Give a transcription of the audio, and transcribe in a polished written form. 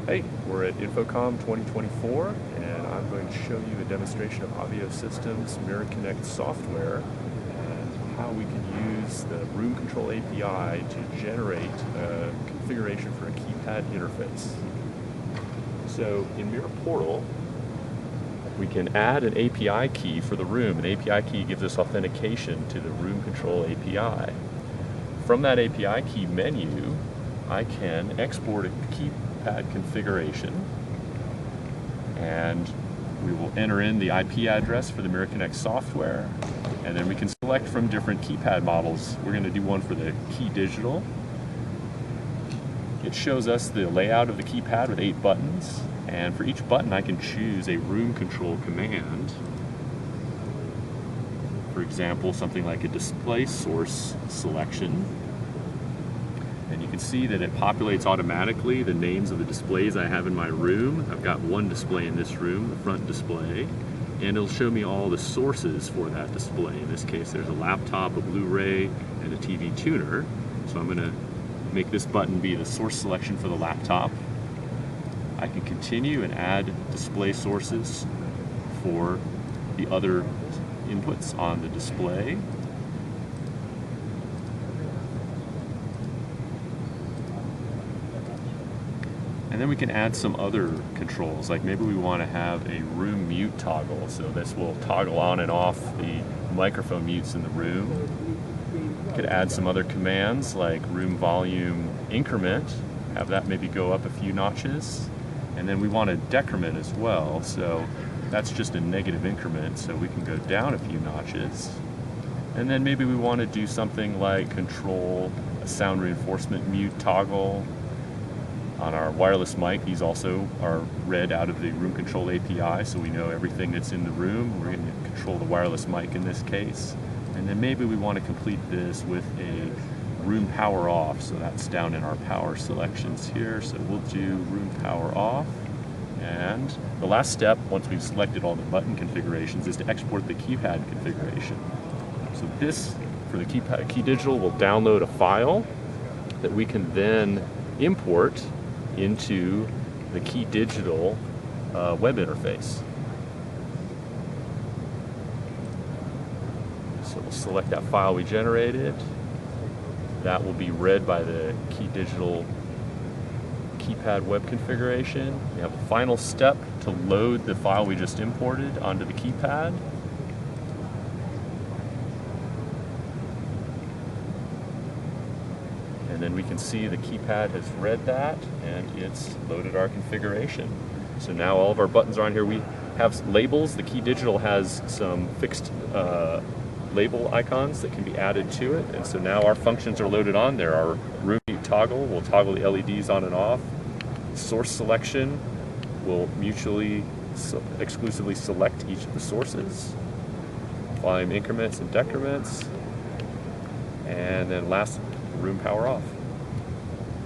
Hey, we're at InfoComm 2024, and I'm going to show you a demonstration of Avio Systems Mira Connect Software and how we can use the Room Control API to generate a configuration for a keypad interface. So in Mira Portal, we can add an API key for the room. An API key gives us authentication to the Room Control API. From that API key menu, I can export a keypad configuration, and we will enter in the IP address for the Mira Connect software, and then we can select from different keypad models. We're going to do one for the KeyDigital. It shows us the layout of the keypad with 8 buttons, and for each button I can choose a room control command. For example, something like a display source selection. And you can see that it populates automatically the names of the displays I have in my room. I've got one display in this room, the front display, and it'll show me all the sources for that display. In this case, there's a laptop, a Blu-ray, and a TV tuner. So I'm going to make this button be the source selection for the laptop. I can continue and add display sources for the other inputs on the display. And then we can add some other controls, like maybe we want to have a room mute toggle, so this will toggle on and off the microphone mutes in the room. We could add some other commands like room volume increment, have that maybe go up a few notches. And then we want a decrement as well, so that's just a negative increment, so we can go down a few notches. And then maybe we want to do something like control a sound reinforcement mute toggle. On our wireless mic, these also are read out of the Room Control API, so we know everything that's in the room. We're going to control the wireless mic in this case. And then maybe we want to complete this with a room power off, so that's down in our power selections here. So we'll do room power off. And the last step, once we've selected all the button configurations, is to export the keypad configuration. So this, for the KeyDigital, will download a file that we can then import into the KeyDigital web interface. So we'll select that file we generated. That will be read by the KeyDigital keypad web configuration. We have a final step to load the file we just imported onto the keypad. And then we can see the keypad has read that and it's loaded our configuration. So now all of our buttons are on here. We have labels. The KeyDigital has some fixed label icons that can be added to it. And so now our functions are loaded on there. Our room mute toggle will toggle the LEDs on and off. Source selection will mutually exclusively select each of the sources. Volume increments and decrements. And then last, room power off.